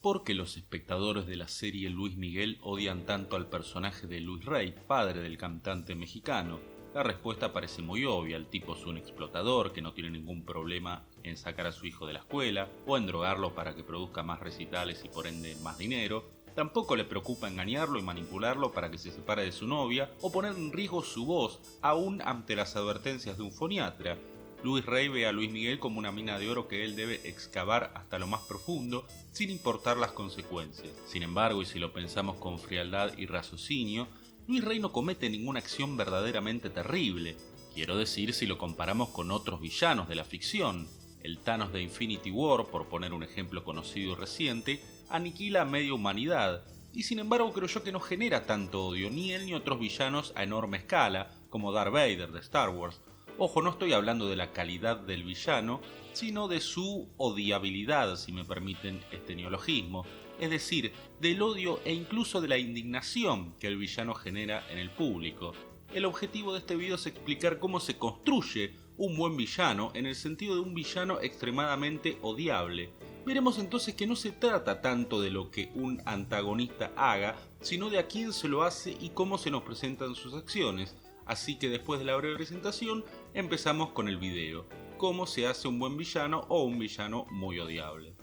¿Por qué los espectadores de la serie Luis Miguel odian tanto al personaje de Luis Rey, padre del cantante mexicano? La respuesta parece muy obvia: el tipo es un explotador que no tiene ningún problema en sacar a su hijo de la escuela o en drogarlo para que produzca más recitales y por ende más dinero. Tampoco le preocupa engañarlo y manipularlo para que se separe de su novia o poner en riesgo su voz, aún ante las advertencias de un foniatra. Luis Rey ve a Luis Miguel como una mina de oro que él debe excavar hasta lo más profundo, sin importar las consecuencias. Sin embargo, y si lo pensamos con frialdad y raciocinio, Luis Rey no comete ninguna acción verdaderamente terrible. Quiero decir, si lo comparamos con otros villanos de la ficción. El Thanos de Infinity War, por poner un ejemplo conocido y reciente, aniquila a media humanidad, y sin embargo creo yo que no genera tanto odio ni él ni otros villanos a enorme escala, como Darth Vader de Star Wars. Ojo, no estoy hablando de la calidad del villano, sino de su odiabilidad, si me permiten este neologismo, es decir, del odio e incluso de la indignación que el villano genera en el público. El objetivo de este video es explicar cómo se construye un buen villano en el sentido de un villano extremadamente odiable. Veremos entonces que no se trata tanto de lo que un antagonista haga, sino de a quién se lo hace y cómo se nos presentan sus acciones. Así que después de la breve presentación, empezamos con el video. Cómo se hace un buen villano o un villano muy odiable.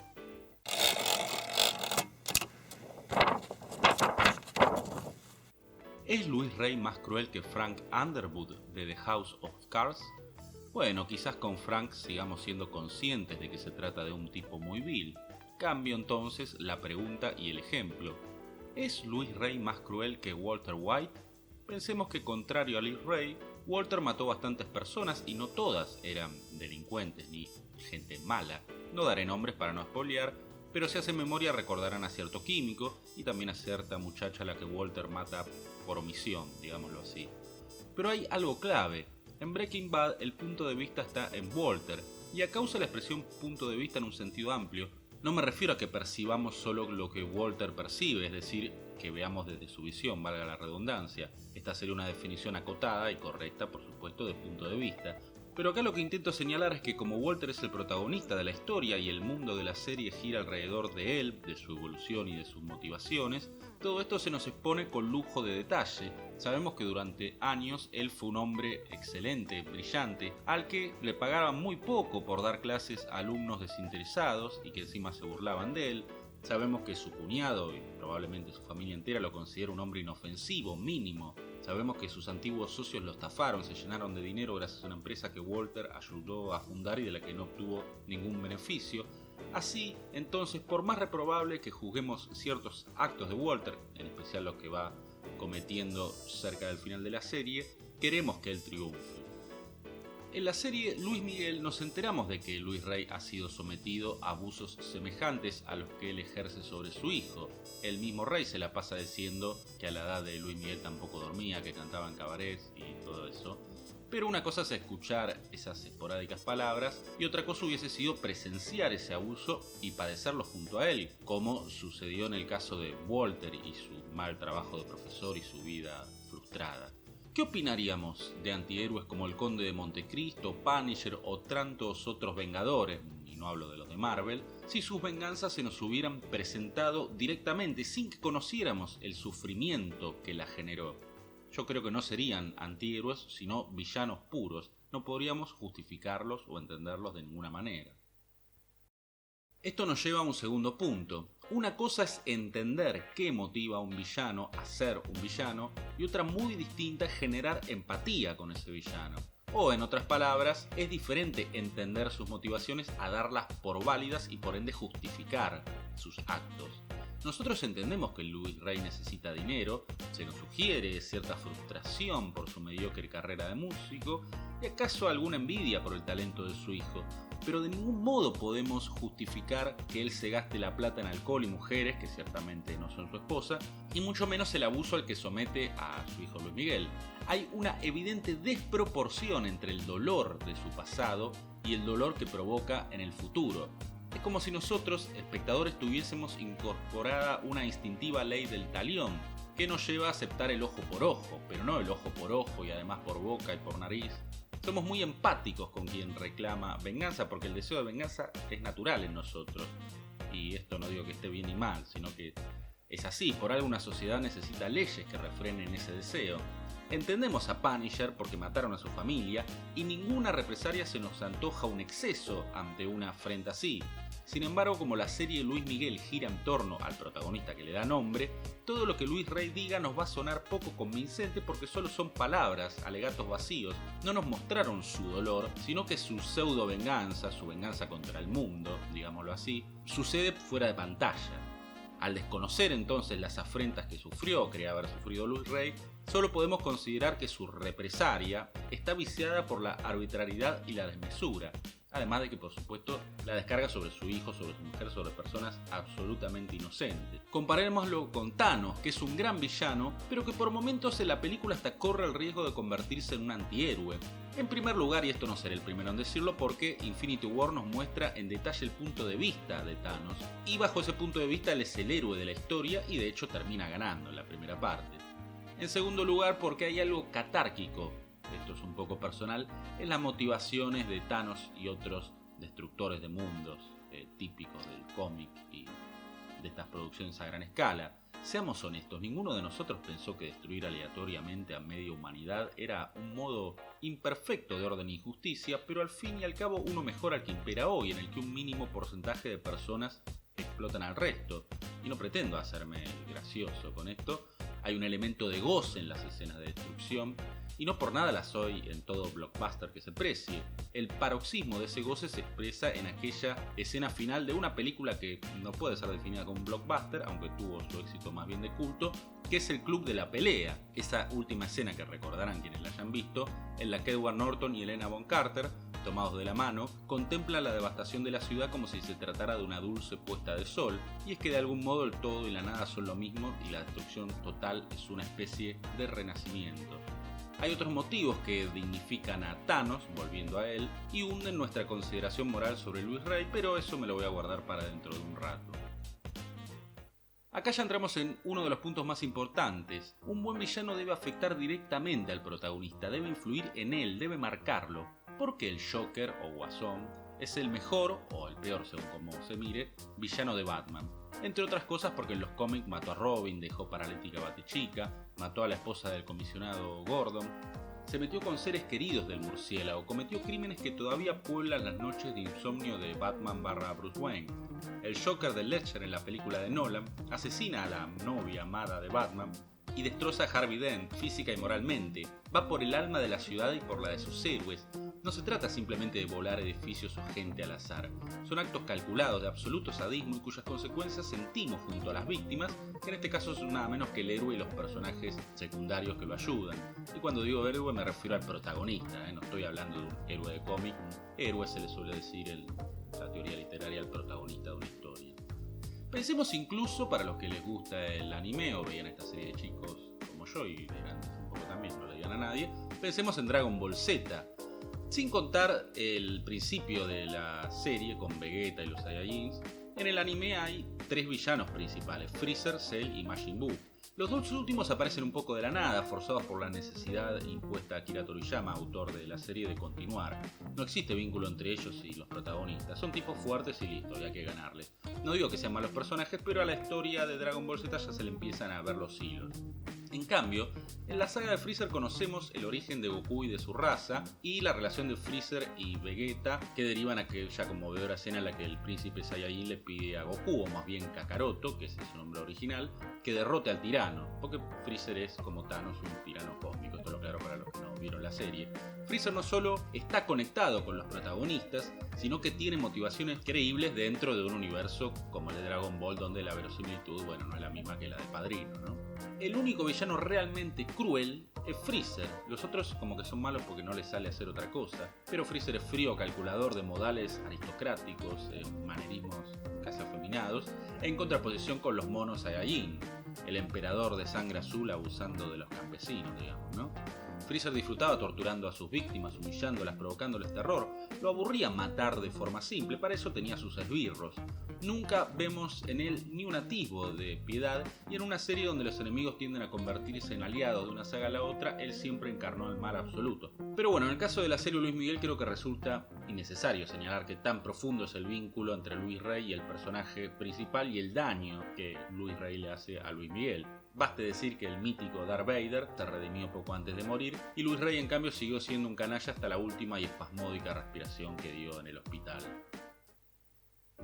¿Es Luis Rey más cruel que Frank Underwood de The House of Cards? Bueno, quizás con Frank sigamos siendo conscientes de que se trata de un tipo muy vil. Cambio entonces la pregunta y el ejemplo. ¿Es Luis Rey más cruel que Walter White? Pensemos que, contrario a Luis Rey, Walter mató bastantes personas y no todas eran delincuentes ni gente mala. No daré nombres para no spoilear, pero si hacen memoria recordarán a cierto químico y también a cierta muchacha a la que Walter mata por omisión, digámoslo así. Pero hay algo clave. En Breaking Bad el punto de vista está en Walter, y a causa de la expresión punto de vista en un sentido amplio, no me refiero a que percibamos solo lo que Walter percibe, es decir, que veamos desde su visión, valga la redundancia. Esta sería una definición acotada y correcta, por supuesto, de punto de vista. Pero acá lo que intento señalar es que como Walter es el protagonista de la historia y el mundo de la serie gira alrededor de él, de su evolución y de sus motivaciones, todo esto se nos expone con lujo de detalle. Sabemos que durante años él fue un hombre excelente, brillante, al que le pagaban muy poco por dar clases a alumnos desinteresados y que encima se burlaban de él. Sabemos que su cuñado y probablemente su familia entera lo considera un hombre inofensivo, mínimo. Sabemos que sus antiguos socios lo estafaron, se llenaron de dinero gracias a una empresa que Walter ayudó a fundar y de la que no obtuvo ningún beneficio. Así, entonces, por más reprobable que juzguemos ciertos actos de Walter, en especial los que va cometiendo cerca del final de la serie, queremos que él triunfe. En la serie Luis Miguel nos enteramos de que Luis Rey ha sido sometido a abusos semejantes a los que él ejerce sobre su hijo. El mismo Rey se la pasa diciendo que a la edad de Luis Miguel tampoco dormía, que cantaba en cabarets y todo eso. Pero una cosa es escuchar esas esporádicas palabras y otra cosa hubiese sido presenciar ese abuso y padecerlo junto a él, como sucedió en el caso de Walter y su mal trabajo de profesor y su vida frustrada. ¿Qué opinaríamos de antihéroes como el Conde de Montecristo, Punisher o tantos otros Vengadores, y no hablo de los de Marvel, si sus venganzas se nos hubieran presentado directamente sin que conociéramos el sufrimiento que la generó? Yo creo que no serían antihéroes, sino villanos puros. No podríamos justificarlos o entenderlos de ninguna manera. Esto nos lleva a un segundo punto. Una cosa es entender qué motiva a un villano a ser un villano y otra muy distinta es generar empatía con ese villano. O en otras palabras, es diferente entender sus motivaciones a darlas por válidas y por ende justificar sus actos. Nosotros entendemos que Luis Rey necesita dinero, se nos sugiere cierta frustración por su mediocre carrera de músico y acaso alguna envidia por el talento de su hijo, pero de ningún modo podemos justificar que él se gaste la plata en alcohol y mujeres, que ciertamente no son su esposa, y mucho menos el abuso al que somete a su hijo Luis Miguel. Hay una evidente desproporción entre el dolor de su pasado y el dolor que provoca en el futuro. Es como si nosotros, espectadores, tuviésemos incorporada una instintiva ley del talión, que nos lleva a aceptar el ojo por ojo, pero no el ojo por ojo y además por boca y por nariz. Somos muy empáticos con quien reclama venganza porque el deseo de venganza es natural en nosotros. y esto no digo que esté bien ni mal, sino que es así, por algo una sociedad necesita leyes que refrenen ese deseo. Entendemos a Punisher porque mataron a su familia y ninguna represalia se nos antoja un exceso ante una afrenta así. Sin embargo, como la serie Luis Miguel gira en torno al protagonista que le da nombre, todo lo que Luis Rey diga nos va a sonar poco convincente porque solo son palabras, alegatos vacíos. No nos mostraron su dolor, sino que su pseudo venganza, su venganza contra el mundo, digámoslo así, sucede fuera de pantalla. Al desconocer entonces las afrentas que sufrió o cree haber sufrido Luis Rey, solo podemos considerar que su represalia está viciada por la arbitrariedad y la desmesura, además de que por supuesto la descarga sobre su hijo, sobre su mujer, sobre personas absolutamente inocentes. Comparémoslo con Thanos, que es un gran villano, pero que por momentos en la película hasta corre el riesgo de convertirse en un antihéroe. En primer lugar, y esto no seré el primero en decirlo, porque Infinity War nos muestra en detalle el punto de vista de Thanos, y bajo ese punto de vista él es el héroe de la historia y de hecho termina ganando en la primera parte. En segundo lugar, porque hay algo catárquico, esto es un poco personal, en las motivaciones de Thanos y otros destructores de mundos típicos del cómic y de estas producciones a gran escala. Seamos honestos, ninguno de nosotros pensó que destruir aleatoriamente a media humanidad era un modo imperfecto de orden y justicia, pero al fin y al cabo uno mejora al que impera hoy, en el que un mínimo porcentaje de personas explotan al resto. Y no pretendo hacerme gracioso con esto, hay un elemento de goce en las escenas de destrucción, y no por nada las hay en todo blockbuster que se precie. El paroxismo de ese goce se expresa en aquella escena final de una película que no puede ser definida como un blockbuster, aunque tuvo su éxito más bien de culto, que es el Club de la Pelea, esa última escena que recordarán quienes la hayan visto, en la que Edward Norton y Helena Bonham Carter, tomados de la mano, contemplan la devastación de la ciudad como si se tratara de una dulce puesta de sol, y es que de algún modo el todo y la nada son lo mismo y la destrucción total es una especie de renacimiento. Hay otros motivos que dignifican a Thanos, volviendo a él, y hunden nuestra consideración moral sobre Luis Rey, pero eso me lo voy a guardar para dentro de un rato. Acá ya entramos en uno de los puntos más importantes. Un buen villano debe afectar directamente al protagonista, debe influir en él, debe marcarlo. Porque el Joker o Guasón es el mejor, o el peor según como se mire, villano de Batman. Entre otras cosas porque en los cómics mató a Robin, dejó paralítica a Batichica, mató a la esposa del comisionado Gordon, se metió con seres queridos del murciélago, cometió crímenes que todavía pueblan las noches de insomnio de Batman / Bruce Wayne. El Joker de Ledger en la película de Nolan asesina a la novia amada de Batman y destroza a Harvey Dent física y moralmente. Va por el alma de la ciudad y por la de sus héroes. No se trata simplemente de volar edificios o gente al azar. Son actos calculados de absoluto sadismo y cuyas consecuencias sentimos junto a las víctimas, que en este caso son nada menos que el héroe y los personajes secundarios que lo ayudan. Y cuando digo héroe me refiero al protagonista, no estoy hablando de un héroe de cómic. Héroe se le suele decir en la teoría literaria al protagonista de una historia. Pensemos incluso, para los que les gusta el anime o veían esta serie de chicos como yo y de grandes un poco también, no le digan a nadie, pensemos en Dragon Ball Z. Sin contar el principio de la serie con Vegeta y los Saiyajins, en el anime hay 3 villanos principales, Freezer, Cell y Majin Buu. Los 2 últimos aparecen un poco de la nada, forzados por la necesidad impuesta a Akira Toriyama, autor de la serie, de continuar. No existe vínculo entre ellos y los protagonistas, son tipos fuertes y listo, y hay que ganarles. No digo que sean malos personajes, pero a la historia de Dragon Ball Z ya se le empiezan a ver los hilos. En cambio, en la saga de Freezer conocemos el origen de Goku y de su raza, y la relación de Freezer y Vegeta, que derivan a aquella conmovedora escena en la que el príncipe Saiyajin le pide a Goku, o más bien Kakaroto, que ese es su nombre original, que derrote al tirano, porque Freezer es, como Thanos, un tirano cósmico, esto lo aclaro para los que no vieron la serie. Freezer no solo está conectado con los protagonistas, sino que tiene motivaciones creíbles dentro de un universo como el de Dragon Ball, donde la verosimilitud, bueno, no es la misma que la de Padrino, ¿no? El único villano realmente cruel es Freezer. Los otros como que son malos porque no les sale hacer otra cosa. Pero Freezer es frío, calculador, de modales aristocráticos, manerismos casi afeminados, en contraposición con los monos Saiyajin, el emperador de sangre azul abusando de los campesinos, digamos, ¿no? Freezer disfrutaba torturando a sus víctimas, humillándolas, provocándoles terror. Lo aburría matar de forma simple, para eso tenía sus esbirros. Nunca vemos en él ni un atisbo de piedad, y en una serie donde los enemigos tienden a convertirse en aliados de una saga a la otra, él siempre encarnó el mal absoluto. Pero bueno, en el caso de la serie Luis Miguel creo que resulta Innecesario señalar que tan profundo es el vínculo entre Luis Rey y el personaje principal y el daño que Luis Rey le hace a Luis Miguel. Baste decir que el mítico Darth Vader se redimió poco antes de morir y Luis Rey en cambio siguió siendo un canalla hasta la última y espasmódica respiración que dio en el hospital.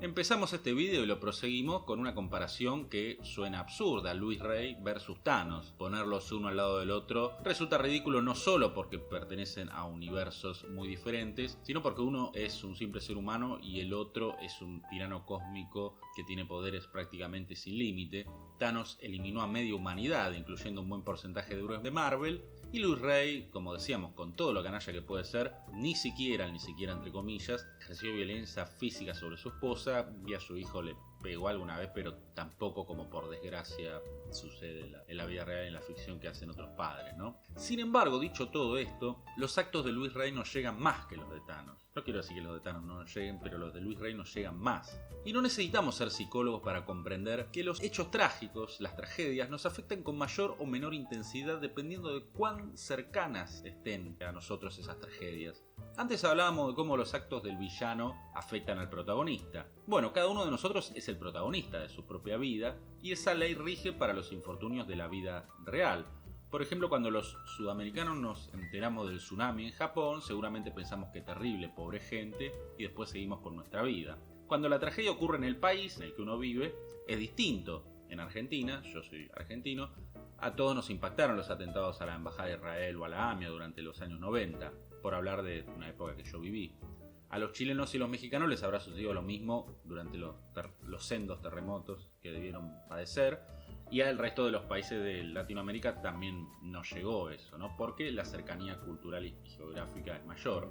Empezamos este video y lo proseguimos con una comparación que suena absurda: Luis Rey versus Thanos. Ponerlos uno al lado del otro resulta ridículo no solo porque pertenecen a universos muy diferentes, sino porque uno es un simple ser humano y el otro es un tirano cósmico que tiene poderes prácticamente sin límite. Thanos eliminó a media humanidad, incluyendo un buen porcentaje de héroes de Marvel, y Luis Rey, como decíamos, con todo lo canalla que puede ser, ni siquiera entre comillas, ejerció violencia física sobre su esposa y a su hijo le pegó alguna vez, pero tampoco como por desgracia sucede en la vida real y en la ficción que hacen otros padres, ¿no? Sin embargo, dicho todo esto, los actos de Luis Rey nos llegan más que los de Thanos. No quiero decir que los de Thanos no nos lleguen, pero los de Luis Rey nos llegan más. Y no necesitamos ser psicólogos para comprender que los hechos trágicos, las tragedias, nos afectan con mayor o menor intensidad dependiendo de cuán cercanas estén a nosotros esas tragedias. Antes hablábamos de cómo los actos del villano afectan al protagonista. Bueno, cada uno de nosotros es el protagonista de su propia vida y esa ley rige para los infortunios de la vida real. Por ejemplo, cuando los sudamericanos nos enteramos del tsunami en Japón, seguramente pensamos que terrible, pobre gente, y después seguimos con nuestra vida. Cuando la tragedia ocurre en el país en el que uno vive, es distinto. En Argentina, yo soy argentino, a todos nos impactaron los atentados a la Embajada de Israel o a la AMIA durante los años 90, por hablar de una época que yo viví. A los chilenos y los mexicanos les habrá sucedido lo mismo durante los sendos terremotos que debieron padecer, y al resto de los países de Latinoamérica también nos llegó eso, ¿no? Porque la cercanía cultural y geográfica es mayor.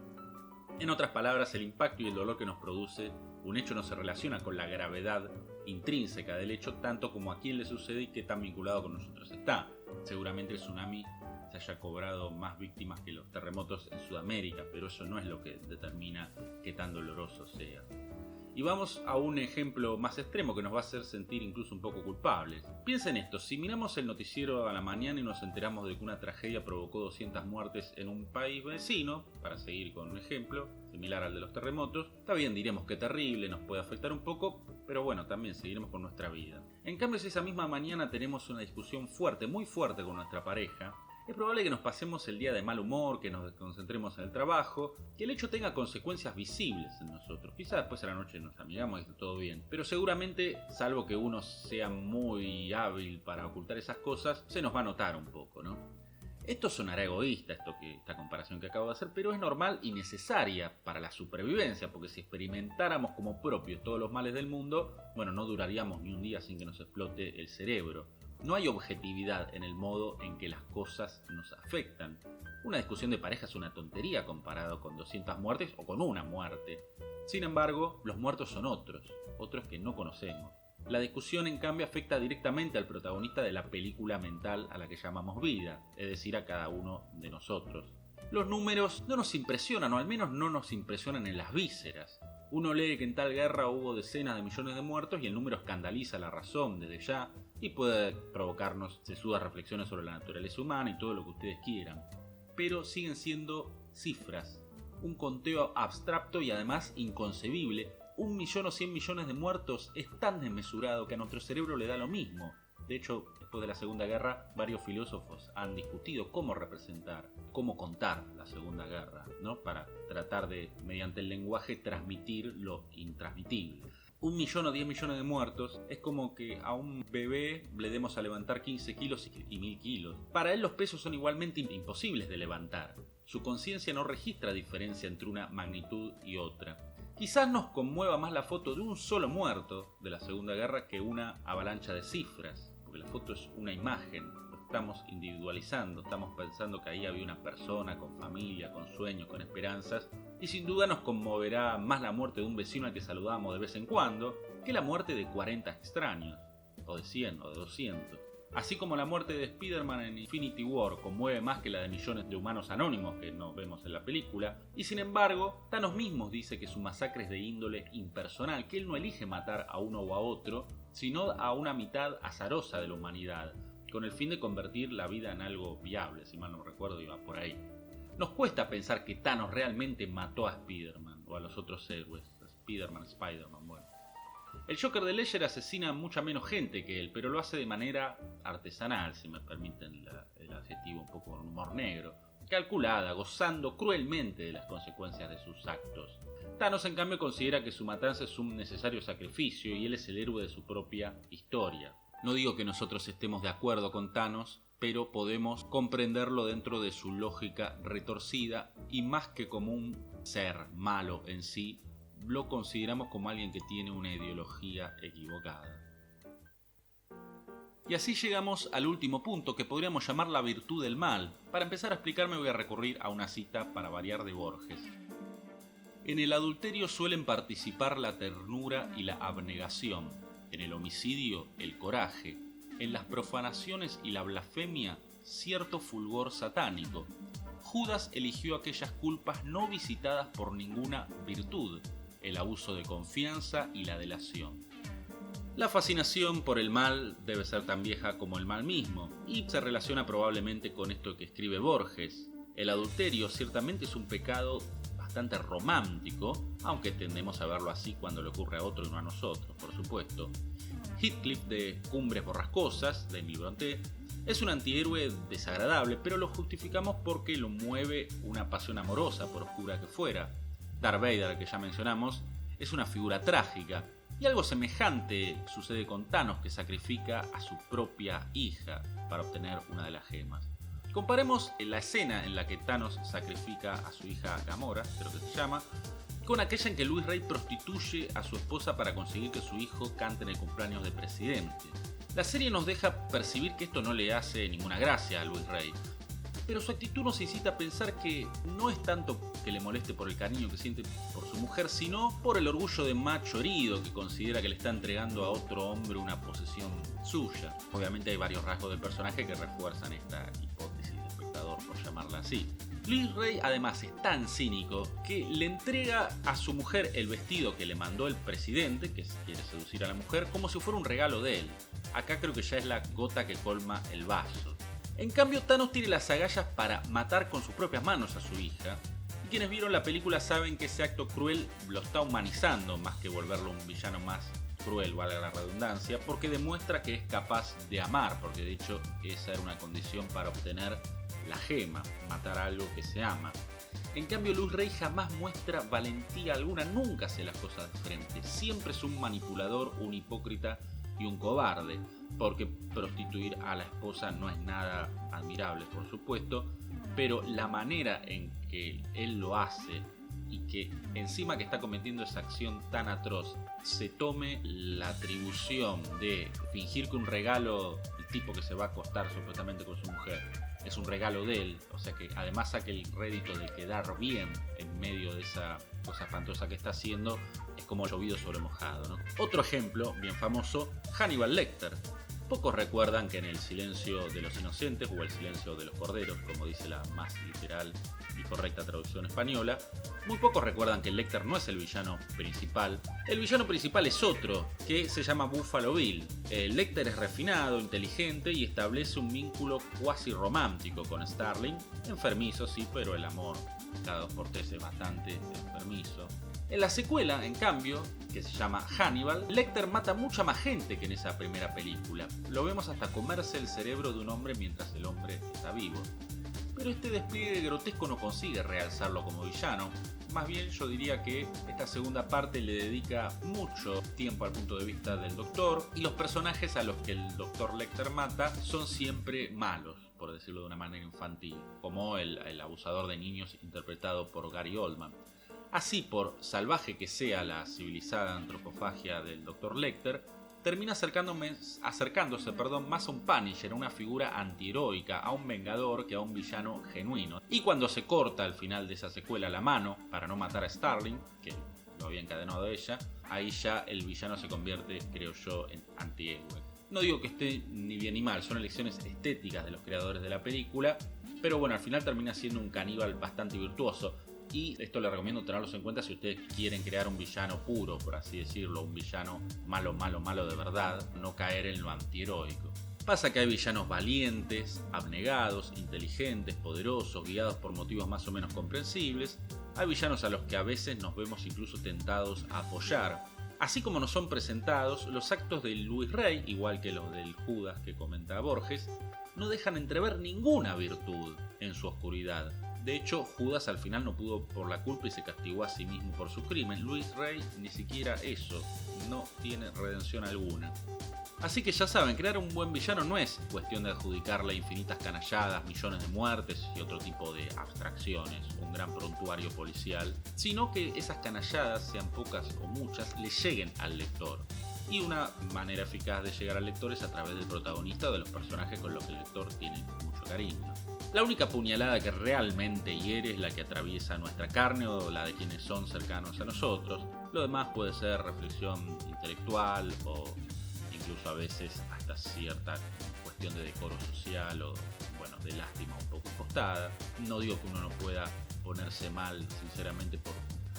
En otras palabras, el impacto y el dolor que nos produce un hecho no se relaciona con la gravedad intrínseca del hecho tanto como a quién le sucede y qué tan vinculado con nosotros está. Seguramente el tsunami se haya cobrado más víctimas que los terremotos en Sudamérica, pero eso no es lo que determina qué tan doloroso sea. Y vamos a un ejemplo más extremo que nos va a hacer sentir incluso un poco culpables. Piensen esto: si miramos el noticiero a la mañana y nos enteramos de que una tragedia provocó 200 muertes en un país vecino, para seguir con un ejemplo similar al de los terremotos, está bien, diremos que terrible, nos puede afectar un poco, pero bueno, también seguiremos con nuestra vida. En cambio, si esa misma mañana tenemos una discusión fuerte, muy fuerte con nuestra pareja, es probable que nos pasemos el día de mal humor, que nos desconcentremos en el trabajo, que el hecho tenga consecuencias visibles en nosotros. Quizás después a la noche nos amigamos y está todo bien, pero seguramente, salvo que uno sea muy hábil para ocultar esas cosas, se nos va a notar un poco, ¿no? Esto sonará egoísta, esta comparación que acabo de hacer, pero es normal y necesaria para la supervivencia, porque si experimentáramos como propios todos los males del mundo, bueno, no duraríamos ni un día sin que nos explote el cerebro. No hay objetividad en el modo en que las cosas nos afectan. Una discusión de pareja es una tontería comparado con 200 muertes o con una muerte. Sin embargo, los muertos son otros que no conocemos. La discusión, en cambio, afecta directamente al protagonista de la película mental a la que llamamos vida, es decir, a cada uno de nosotros. Los números no nos impresionan, o al menos no nos impresionan en las vísceras. Uno lee que en tal guerra hubo decenas de millones de muertos y el número escandaliza la razón desde ya y puede provocarnos sesudas reflexiones sobre la naturaleza humana y todo lo que ustedes quieran. Pero siguen siendo cifras, un conteo abstracto y además inconcebible. 1 millón o 100 millones de muertos es tan desmesurado que a nuestro cerebro le da lo mismo. De hecho, después de la Segunda Guerra, varios filósofos han discutido cómo representar, cómo contar la Segunda Guerra, ¿no? Para tratar de, mediante el lenguaje, transmitir lo intransmitible. 1 millón o 10 millones de muertos es como que a un bebé le demos a levantar 15 kilos y 1000 kilos. Para él los pesos son igualmente imposibles de levantar. Su conciencia no registra diferencia entre una magnitud y otra. Quizás nos conmueva más la foto de un solo muerto de la Segunda Guerra que una avalancha de cifras, porque la foto es una imagen, lo estamos individualizando, estamos pensando que ahí había una persona con familia, con sueños, con esperanzas, y sin duda nos conmoverá más la muerte de un vecino al que saludamos de vez en cuando que la muerte de 40 extraños, o de 100 o de 200. Así como la muerte de Spider-Man en Infinity War conmueve más que la de millones de humanos anónimos que no vemos en la película, y sin embargo, Thanos mismo dice que su masacre es de índole impersonal, que él no elige matar a uno o a otro, sino a una mitad azarosa de la humanidad, con el fin de convertir la vida en algo viable, si mal no recuerdo iba por ahí. Nos cuesta pensar que Thanos realmente mató a Spider-Man, o a los otros héroes, Spider-Man, bueno. El Joker de Ledger asesina a mucha menos gente que él, pero lo hace de manera artesanal, si me permiten el adjetivo un poco con humor negro, calculada, gozando cruelmente de las consecuencias de sus actos. Thanos, en cambio, considera que su matanza es un necesario sacrificio y él es el héroe de su propia historia. No digo que nosotros estemos de acuerdo con Thanos, pero podemos comprenderlo dentro de su lógica retorcida y más que como un ser malo en sí, lo consideramos como alguien que tiene una ideología equivocada. Y así llegamos al último punto, que podríamos llamar la virtud del mal. Para empezar a explicarme voy a recurrir a una cita para variar de Borges. En el adulterio suelen participar la ternura y la abnegación, en el homicidio el coraje, en las profanaciones y la blasfemia cierto fulgor satánico. Judas eligió aquellas culpas no visitadas por ninguna virtud, el abuso de confianza y la delación. La fascinación por el mal debe ser tan vieja como el mal mismo, y se relaciona probablemente con esto que escribe Borges. El adulterio ciertamente es un pecado bastante romántico, aunque tendemos a verlo así cuando le ocurre a otro y no a nosotros, por supuesto. Heathcliff de Cumbres Borrascosas, de Emile Brontë, es un antihéroe desagradable, pero lo justificamos porque lo mueve una pasión amorosa, por oscura que fuera. Darth Vader, que ya mencionamos, es una figura trágica, y algo semejante sucede con Thanos, que sacrifica a su propia hija para obtener una de las gemas. Comparemos la escena en la que Thanos sacrifica a su hija Gamora, creo que se llama, con aquella en que Louis Rey prostituye a su esposa para conseguir que su hijo cante en el cumpleaños del presidente. La serie nos deja percibir que esto no le hace ninguna gracia a Louis Rey, pero su actitud nos incita a pensar que no es tanto que le moleste por el cariño que siente por su mujer, sino por el orgullo de macho herido que considera que le está entregando a otro hombre una posesión suya. Obviamente hay varios rasgos del personaje que refuerzan esta hipótesis de espectador, por llamarla así. Louis Rey además es tan cínico que le entrega a su mujer el vestido que le mandó el presidente, que quiere seducir a la mujer, como si fuera un regalo de él. Acá creo que ya es la gota que colma el vaso. En cambio, Thanos tiene las agallas para matar con sus propias manos a su hija, y quienes vieron la película saben que ese acto cruel lo está humanizando más que volverlo un villano más cruel, valga la redundancia, porque demuestra que es capaz de amar, porque de hecho esa era una condición para obtener la gema, matar a algo que se ama. En cambio, Louis Rey jamás muestra valentía alguna, nunca hace las cosas de frente, siempre es un manipulador, un hipócrita y un cobarde, porque prostituir a la esposa no es nada admirable, por supuesto, pero la manera en que él lo hace y que encima que está cometiendo esa acción tan atroz se tome la atribución de fingir que un regalo, el tipo que se va a acostar supuestamente con su mujer, es un regalo de él, o sea que además saque el rédito de quedar bien en medio de esa cosa espantosa que está haciendo, es como llovido sobre mojado, ¿no? Otro ejemplo bien famoso, Hannibal Lecter. Pocos recuerdan que en El silencio de los inocentes, o El silencio de los corderos, como dice la más literal y correcta traducción española, muy pocos recuerdan que Lecter no es el villano principal. El villano principal es otro, que se llama Buffalo Bill. Lecter es refinado, inteligente y establece un vínculo cuasi romántico con Starling. Enfermizo, sí, pero el amor cada 2x3 es bastante enfermizo. En la secuela, en cambio, que se llama Hannibal, Lecter mata mucha más gente que en esa primera película. Lo vemos hasta comerse el cerebro de un hombre mientras el hombre está vivo. Pero este despliegue grotesco no consigue realzarlo como villano. Más bien yo diría que esta segunda parte le dedica mucho tiempo al punto de vista del Doctor, y los personajes a los que el Dr. Lecter mata son siempre malos, por decirlo de una manera infantil, como el abusador de niños interpretado por Gary Oldman. Así, por salvaje que sea la civilizada antropofagia del Dr. Lecter, termina acercándose más a un Punisher, a una figura antiheroica, a un vengador que a un villano genuino. Y cuando se corta al final de esa secuela la mano para no matar a Starling, que lo había encadenado a ella, ahí ya el villano se convierte, creo yo, en antihéroe. No digo que esté ni bien ni mal, son elecciones estéticas de los creadores de la película, pero bueno, al final termina siendo un caníbal bastante virtuoso. Y esto les recomiendo tenerlos en cuenta si ustedes quieren crear un villano puro, por así decirlo, un villano malo de verdad, no caer en lo antiheroico. Pasa que hay villanos valientes, abnegados, inteligentes, poderosos, guiados por motivos más o menos comprensibles, hay villanos a los que a veces nos vemos incluso tentados a apoyar. Así como nos son presentados, los actos del Luis Rey, igual que los del Judas que comenta Borges, no dejan entrever ninguna virtud en su oscuridad. De hecho, Judas al final no pudo por la culpa y se castigó a sí mismo por su crimen. Luis Rey ni siquiera eso, no tiene redención alguna. Así que ya saben, crear un buen villano no es cuestión de adjudicarle infinitas canalladas, millones de muertes y otro tipo de abstracciones, un gran prontuario policial, sino que esas canalladas, sean pocas o muchas, le lleguen al lector. Y una manera eficaz de llegar al lector es a través del protagonista o de los personajes con los que el lector tiene mucho cariño. La única puñalada que realmente hiere es la que atraviesa nuestra carne o la de quienes son cercanos a nosotros. Lo demás puede ser reflexión intelectual o incluso a veces hasta cierta cuestión de decoro social o, bueno, de lástima un poco impostada. No digo que uno no pueda ponerse mal, sinceramente, por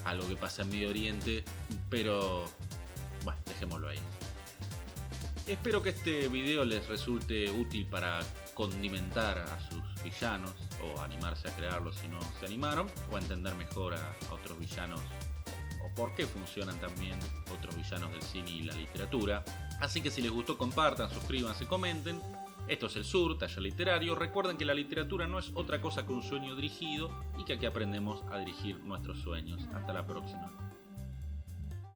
algo que pasa en Medio Oriente, pero bueno, dejémoslo ahí. Espero que este video les resulte útil para condimentar a sus villanos o animarse a crearlos si no se animaron, o a entender mejor a otros villanos o por qué funcionan también otros villanos del cine y la literatura. Así que si les gustó, compartan, suscríbanse, comenten. Esto es El Sur, Taller Literario. Recuerden que la literatura no es otra cosa que un sueño dirigido y que aquí aprendemos a dirigir nuestros sueños. Hasta la próxima.